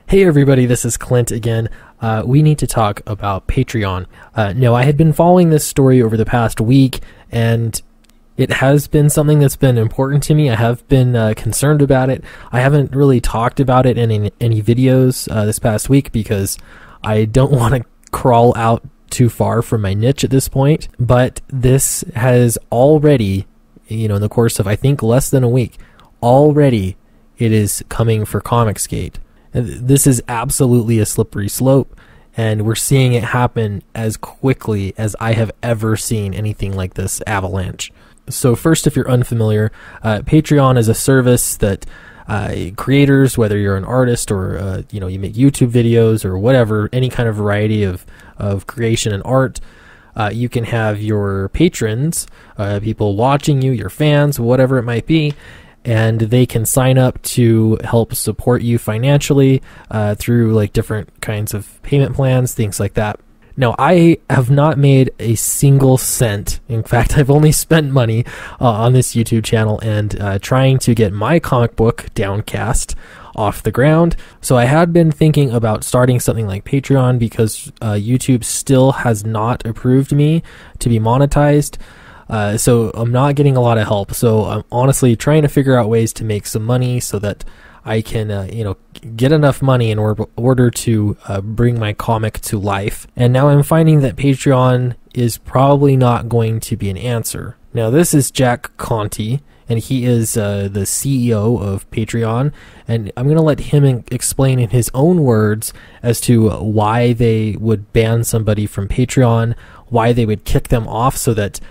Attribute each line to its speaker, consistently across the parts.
Speaker 1: Hey everybody, this is Clint again. We need to talk about Patreon. No, I had been following this story over the past week, and it has been something that's been important to me. I have been concerned about it. I haven't really talked about it in any videos this past week because I don't want to crawl out too far from my niche at this point. But this has already, in the course of I think less than a week, already it is coming for comicsgate. This is absolutely a slippery slope, and we're seeing it happen as quickly as I have ever seen anything like this avalanche. So first, if you're unfamiliar, Patreon is a service that creators, whether you're an artist or you make YouTube videos or whatever, any kind of variety of creation and art, you can have your patrons, people watching you, your fans, whatever it might be, and they can sign up to help support you financially through different kinds of payment plans, things like that. Now, I have not made a single cent. In fact, I've only spent money on this YouTube channel and trying to get my comic book, Downcast, off the ground. So I had been thinking about starting something like Patreon because YouTube still has not approved me to be monetized. So I'm not getting a lot of help. So I'm honestly trying to figure out ways to make some money so that I can, get enough money in order to bring my comic to life. And now I'm finding that Patreon is probably not going to be an answer. Now, this is Jack Conte, and he is the CEO of Patreon. And I'm going to let him explain in his own words as to why they would ban somebody from Patreon, why they would kick them off so that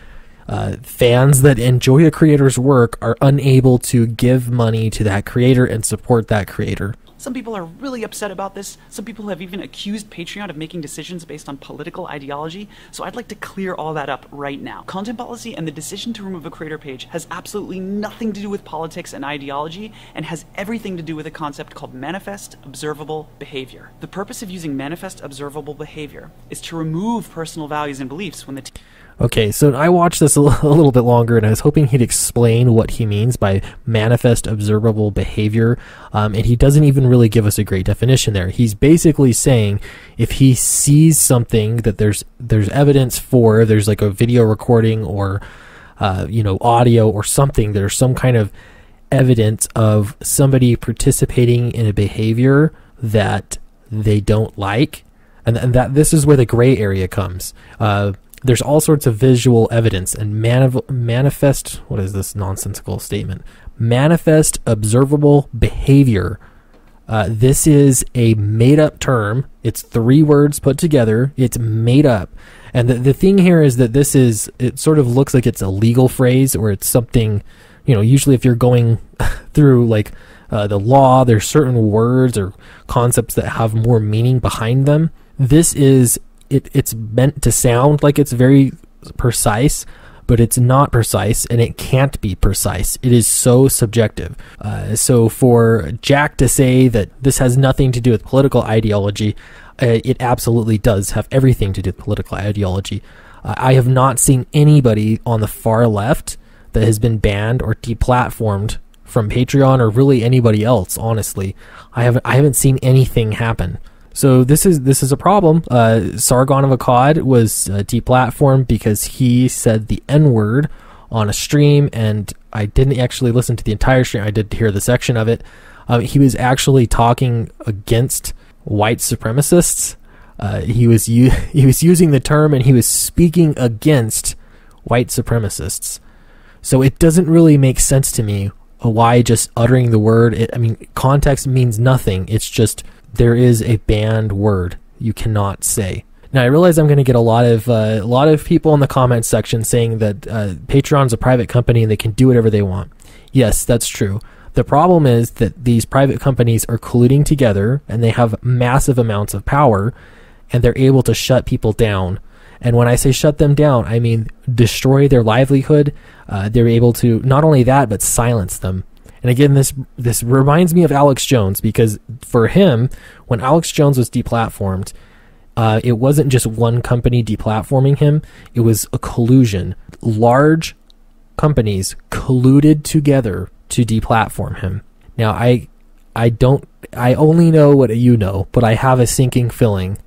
Speaker 1: fans that enjoy a creator's work are unable to give money to that creator and support that creator.
Speaker 2: Some people are really upset about this. Some people have even accused Patreon of making decisions based on political ideology, so I'd like to clear all that up right now. Content policy and the decision to remove a creator page has absolutely nothing to do with politics and ideology, and has everything to do with a concept called manifest observable behavior. The purpose of using manifest observable behavior is to remove personal values and beliefs when the
Speaker 1: Okay, so I watched this a little bit longer, and I was hoping he'd explain what he means by manifest observable behavior, and he doesn't even really give us a great definition there. He's basically saying if he sees something that there's evidence for, there's like a video recording or audio or something, there's some kind of evidence of somebody participating in a behavior that they don't like, and that this is where the gray area comes. There's all sorts of visual evidence and manifest, what is this nonsensical statement? Manifest observable behavior. This is a made-up term. It's 3 words put together. It's made up. And the thing here is that it sort of looks like it's a legal phrase, or it's something, usually if you're going through the law, there's certain words or concepts that have more meaning behind them. This is it's meant to sound like it's very precise, but it's not precise, and it can't be precise. It is so subjective. So for Jack to say that this has nothing to do with political ideology, it absolutely does have everything to do with political ideology. I have not seen anybody on the far left that has been banned or deplatformed from Patreon, or really anybody else, honestly. I haven't seen anything happen. So this is a problem. Sargon of Akkad was deplatformed because he said the N-word on a stream, and I didn't actually listen to the entire stream. I did hear the section of it. He was actually talking against white supremacists. He was using the term, and he was speaking against white supremacists. So it doesn't really make sense to me why just uttering the word. Context means nothing. It's just there is a banned word you cannot say. Now, I realize I'm going to get a lot of people in the comments section saying that Patreon's a private company and they can do whatever they want. Yes, that's true. The problem is that these private companies are colluding together, and they have massive amounts of power, and they're able to shut people down. And when I say shut them down, I mean destroy their livelihood. They're able to not only that, but silence them. And again, this reminds me of Alex Jones, because for him, when Alex Jones was deplatformed, it wasn't just one company deplatforming him. It was a collusion. Large companies colluded together to deplatform him. Now, I I only know what you know, but I have a sinking feeling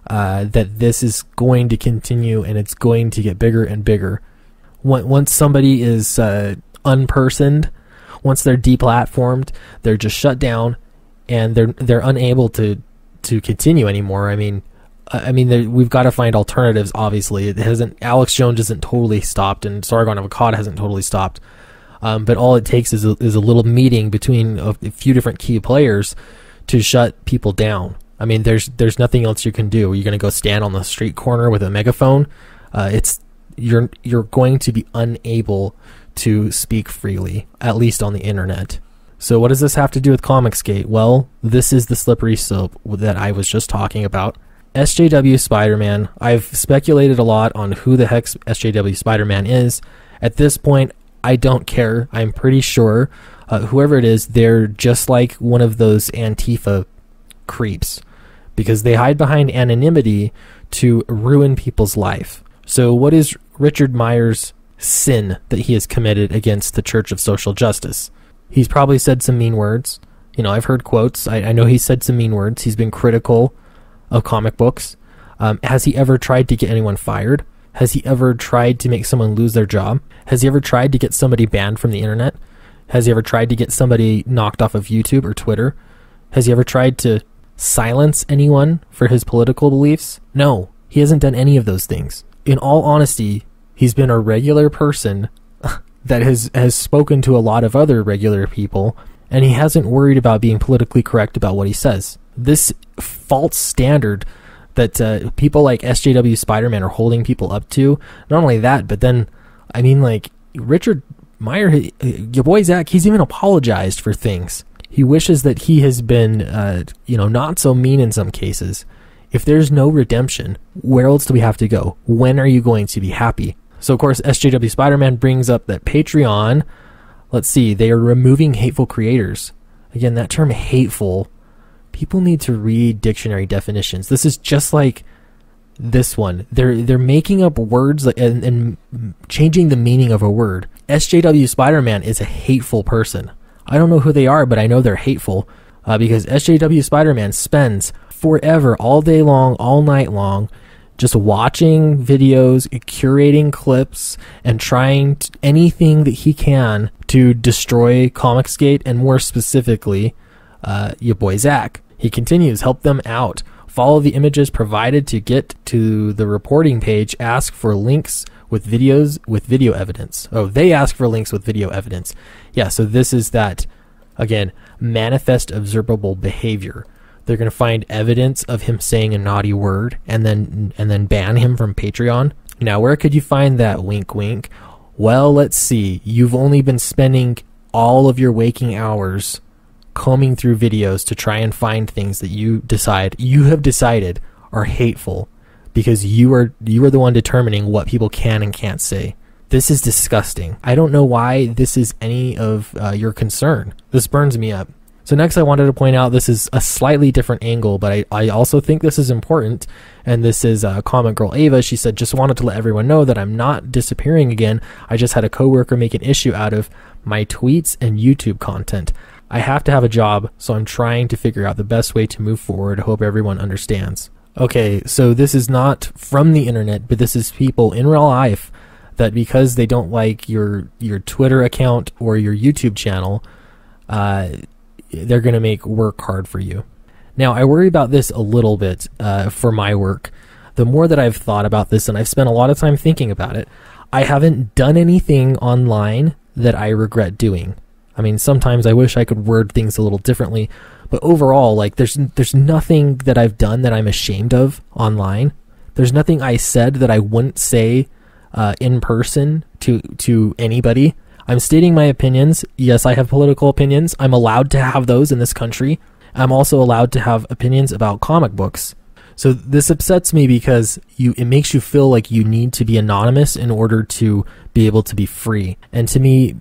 Speaker 1: that this is going to continue, and it's going to get bigger and bigger. Once somebody is unpersoned, once they're deplatformed, they're just shut down, and they're unable to continue anymore. I mean, we've got to find alternatives. Obviously, Alex Jones isn't totally stopped, and Sargon of Akkad hasn't totally stopped. But all it takes is a little meeting between a few different key players to shut people down. I mean, there's nothing else you can do. You're going to go stand on the street corner with a megaphone. You're going to be unable to speak freely, at least on the internet. So what does this have to do with comicsgate? Well, this is the slippery slope that I was just talking about. SJW Spider-Man. I've speculated a lot on who the heck SJW Spider-Man is. At this point, I don't care. I'm pretty sure whoever it is, they're just like one of those Antifa creeps, because they hide behind anonymity to ruin people's life. So what is Richard Meyer's sin that he has committed against the Church of Social Justice? He's probably said some mean words. You know, I've heard quotes. I know he's said some mean words. He's been critical of comic books. Has he ever tried to get anyone fired? Has he ever tried to make someone lose their job? Has he ever tried to get somebody banned from the internet? Has he ever tried to get somebody knocked off of YouTube or Twitter? Has he ever tried to silence anyone for his political beliefs? No, he hasn't done any of those things. In all honesty, he's been a regular person that has spoken to a lot of other regular people, and he hasn't worried about being politically correct about what he says. This false standard that people like SJW Spider-Man are holding people up to, not only that, but then, I mean, like, Richard Meyer, your boy Zach, he's even apologized for things. He wishes that he has been, not so mean in some cases. If there's no redemption, where else do we have to go? When are you going to be happy? So, of course, SJW Spider-Man brings up that Patreon, let's see, they are removing hateful creators. Again, that term hateful, people need to read dictionary definitions. This is just like this one. They're making up words and changing the meaning of a word. SJW Spider-Man is a hateful person. I don't know who they are, but I know they're hateful because SJW Spider-Man spends forever, all day long, all night long, just watching videos, curating clips, and trying anything that he can to destroy comicsgate, and more specifically, your boy Zach. He continues, help them out. Follow the images provided to get to the reporting page. Ask for links with videos with video evidence. Oh, they ask for links with video evidence. Yeah, so this is that, again, manifest observable behavior. They're going to find evidence of him saying a naughty word and then ban him from Patreon. Now, where could you find that? Wink, wink. Well, let's see. You've only been spending all of your waking hours combing through videos to try and find things that you have decided are hateful, because you are the one determining what people can and can't say. This is disgusting. I don't know why this is any of your concern. This burns me up. So next I wanted to point out, this is a slightly different angle, but I also think this is important, and this is Comic Girl Ava. She said, just wanted to let everyone know that I'm not disappearing again. I just had a coworker make an issue out of my tweets and YouTube content. I have to have a job, so I'm trying to figure out the best way to move forward. Hope everyone understands. Okay, so this is not from the internet, but this is people in real life that because they don't like your Twitter account or your YouTube channel, they're going to make work hard for you. Now, I worry about this a little bit for my work. The more that I've thought about this, and I've spent a lot of time thinking about it, I haven't done anything online that I regret doing. I mean, sometimes I wish I could word things a little differently, but overall, like, there's nothing that I've done that I'm ashamed of online. There's nothing I said that I wouldn't say in person to anybody. I'm stating my opinions. Yes, I have political opinions. I'm allowed to have those in this country. I'm also allowed to have opinions about comic books. So this upsets me because it makes you feel like you need to be anonymous in order to be able to be free. And to me,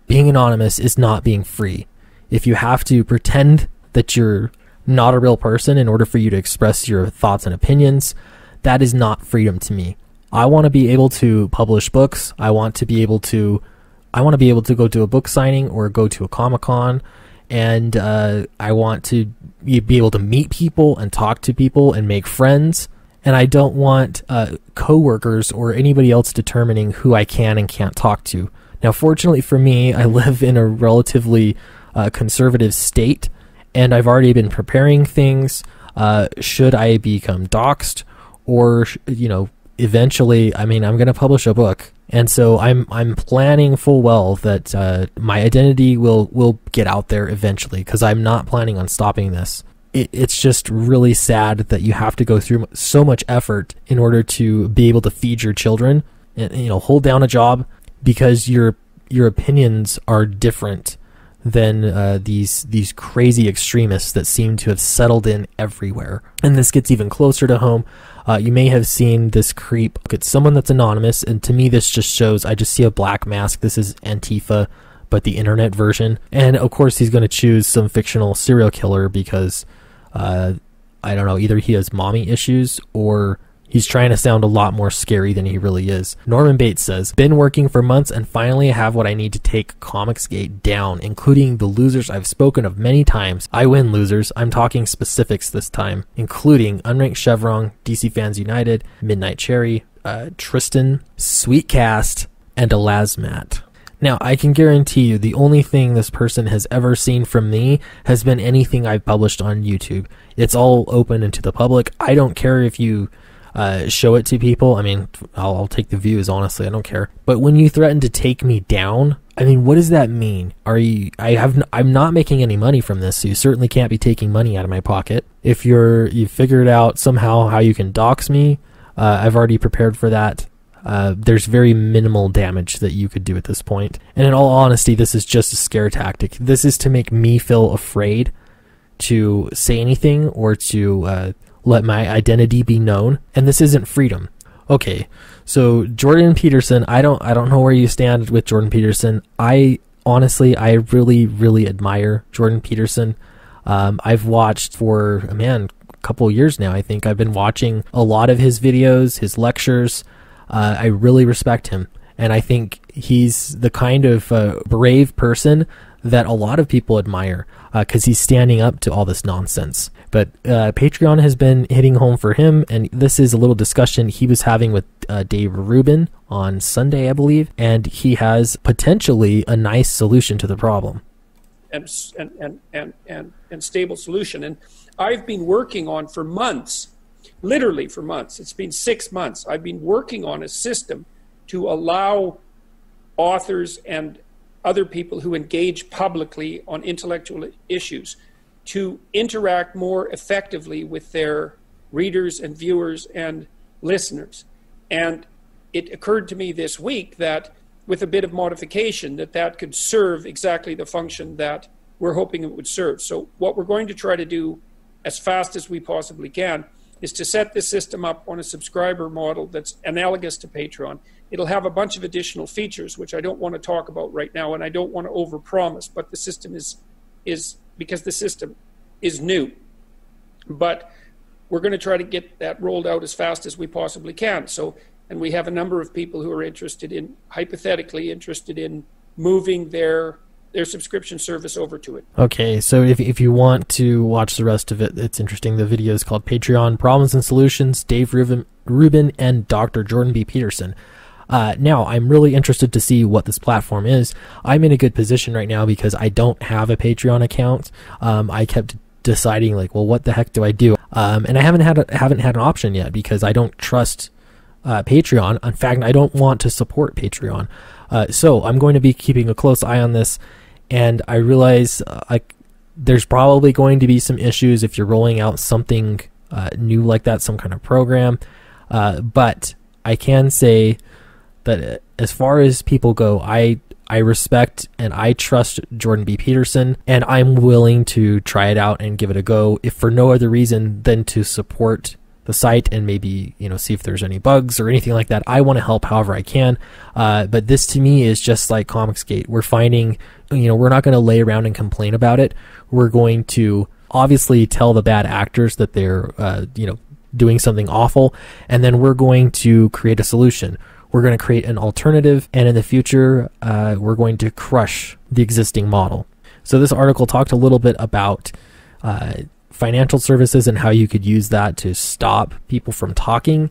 Speaker 1: being anonymous is not being free. If you have to pretend that you're not a real person in order for you to express your thoughts and opinions, that is not freedom to me. I want to be able to publish books. I want to be able to go to a book signing or go to a Comic-Con and I want to be able to meet people and talk to people and make friends. And I don't want coworkers or anybody else determining who I can and can't talk to. Now, fortunately for me, I live in a relatively conservative state, and I've already been preparing things. Should I become doxxed, or eventually, I'm going to publish a book, and so I'm planning full well that my identity will get out there eventually, because I'm not planning on stopping this. It's just really sad that you have to go through so much effort in order to be able to feed your children and hold down a job because your opinions are different than these crazy extremists that seem to have settled in everywhere. And this gets even closer to home. You may have seen this creep. It's someone that's anonymous, and to me this just shows, I just see a black mask. This is Antifa, but the internet version. And of course he's going to choose some fictional serial killer because I don't know, either he has mommy issues or he's trying to sound a lot more scary than he really is. Norman Bates says, been working for months and finally have what I need to take comicsgate down, including the losers I've spoken of many times. I win, losers. I'm talking specifics this time, including Unranked Chevron, DC Fans United, Midnight Cherry, Tristan, Sweetcast, and Elasmat. Now, I can guarantee you the only thing this person has ever seen from me has been anything I've published on YouTube. It's all open and to the public. I don't care if you show it to people. I mean, I'll take the views, honestly. I don't care. But when you threaten to take me down, I mean, what does that mean? I'm not making any money from this, so you certainly can't be taking money out of my pocket. If you've figured out somehow how you can dox me, I've already prepared for that. There's very minimal damage that you could do at this point. And in all honesty, this is just a scare tactic. This is to make me feel afraid to say anything or to let my identity be known. And this isn't freedom. Okay, so Jordan Peterson, I don't know where you stand with Jordan Peterson. I really, really admire Jordan Peterson. I've watched for, a couple of years now, I think. I've been watching a lot of his videos, his lectures. I really respect him, and I think he's the kind of brave person that a lot of people admire because he's standing up to all this nonsense. But Patreon has been hitting home for him, and this is a little discussion he was having with Dave Rubin on Sunday, I believe, and he has potentially a nice solution to the problem.
Speaker 3: And stable solution. And I've been working on for months, literally for months. It's been 6 months. I've been working on a system to allow authors and other people who engage publicly on intellectual issues to interact more effectively with their readers and viewers and listeners. And it occurred to me this week that with a bit of modification, that could serve exactly the function that we're hoping it would serve. So what we're going to try to do as fast as we possibly can is to set this system up on a subscriber model that's analogous to Patreon. It'll have a bunch of additional features, which I don't want to talk about right now, and I don't want to overpromise, but the system is because the system is new. But we're going to try to get that rolled out as fast as we possibly can. So, and we have a number of people who are hypothetically interested in moving their subscription service over to it.
Speaker 1: Okay, so if you want to watch the rest of it, it's interesting. The video is called Patreon Problems and Solutions, Dave Rubin and Dr. Jordan B. Peterson. Now, I'm really interested to see what this platform is. I'm in a good position right now because I don't have a Patreon account. I kept deciding, like, well, what the heck do I do? And I haven't had an option yet because I don't trust Patreon. In fact, I don't want to support Patreon. So I'm going to be keeping a close eye on this. And I realize there's probably going to be some issues if you're rolling out something new like that, some kind of program. But I can say that as far as people go, I respect and I trust Jordan B. Peterson, and I'm willing to try it out and give it a go, if for no other reason than to support the site and maybe, see if there's any bugs or anything like that. I want to help however I can. But this to me is just like comicsgate. We're finding, we're not going to lay around and complain about it. We're going to obviously tell the bad actors that they're, doing something awful. And then we're going to create a solution. We're going to create an alternative. And in the future, we're going to crush the existing model. So this article talked a little bit about financial services and how you could use that to stop people from talking.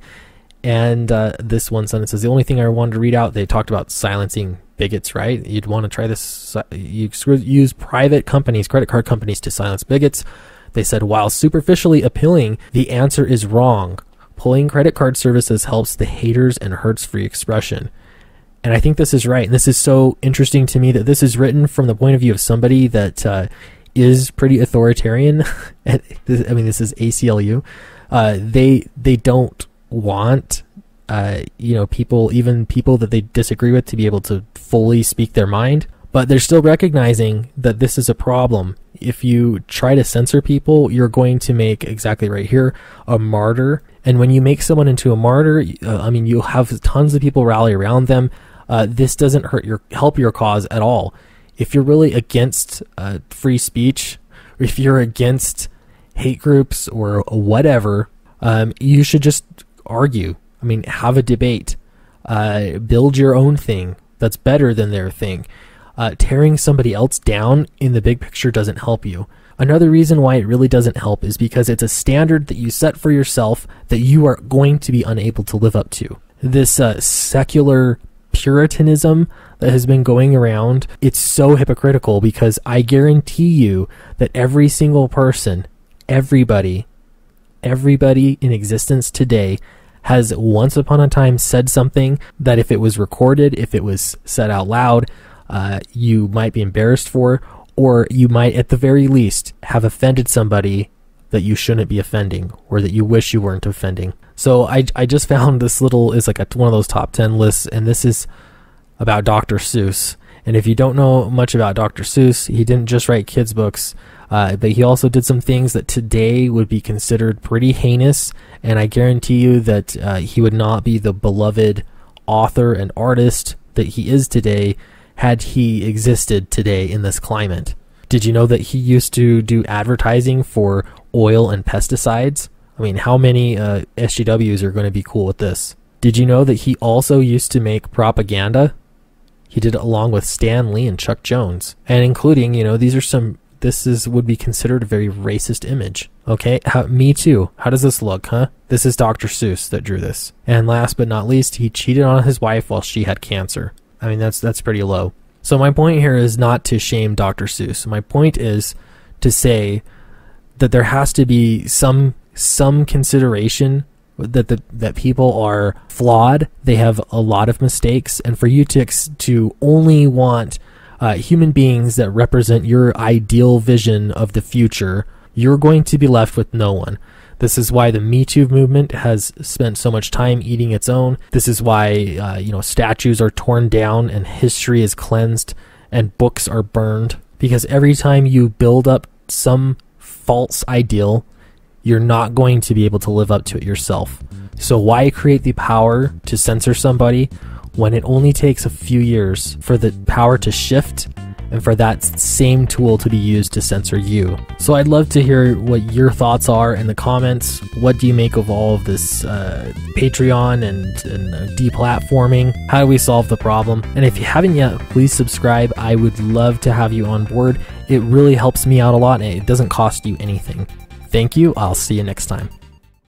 Speaker 1: And this one sentence is the only thing I wanted to read out. They talked about silencing bigots, right? You'd want to try this. You use private companies, credit card companies, to silence bigots. They said, while superficially appealing, the answer is wrong. Pulling credit card services helps the haters and hurts free expression. And I think this is right. And this is so interesting to me that this is written from the point of view of somebody that is pretty authoritarian. I mean, this is ACLU. They don't want people, even people that they disagree with, to be able to fully speak their mind, but they're still recognizing that this is a problem. If you try to censor people, you're going to make, exactly right here, a martyr. And when you make someone into a martyr, you'll have tons of people rally around them. This doesn't help your cause at all. If you're really against free speech, or if you're against hate groups or whatever, you should just argue. Have a debate. Build your own thing that's better than their thing. Tearing somebody else down in the big picture doesn't help you. Another reason why it really doesn't help is because it's a standard that you set for yourself that you are going to be unable to live up to. This secular puritanism that has been going around, it's so hypocritical, because I guarantee you that every single person, everybody in existence today has once upon a time said something that if it was recorded, if it was said out loud, you might be embarrassed for, or you might at the very least have offended somebody that you shouldn't be offending, or that you wish you weren't offending. So I just found this is like one of those top 10 lists, and this is about Dr. Seuss. And if you don't know much about Dr. Seuss, he didn't just write kids' books, but he also did some things that today would be considered pretty heinous, and I guarantee you that he would not be the beloved author and artist that he is today had he existed today in this climate. Did you know that he used to do advertising for oil and pesticides? How many SJWs are going to be cool with this? Did you know that he also used to make propaganda? He did it along with Stan Lee and Chuck Jones, and including, this would be considered a very racist image. Okay, Me Too. How does this look, huh? This is Dr. Seuss that drew this. And last but not least, he cheated on his wife while she had cancer. That's pretty low. So my point here is not to shame Dr. Seuss. My point is to say that there has to be some consideration that people are flawed. They have a lot of mistakes, and for you to only want human beings that represent your ideal vision of the future, you're going to be left with no one. This is why the Me Too movement has spent so much time eating its own. This is why statues are torn down and history is cleansed and books are burned. Because every time you build up some false ideal, you're not going to be able to live up to it yourself. So why create the power to censor somebody when it only takes a few years for the power to shift and for that same tool to be used to censor you? So I'd love to hear what your thoughts are in the comments. What do you make of all of this Patreon and deplatforming? How do we solve the problem? And if you haven't yet, please subscribe. I would love to have you on board. It really helps me out a lot, and it doesn't cost you anything. Thank you. I'll see you next time.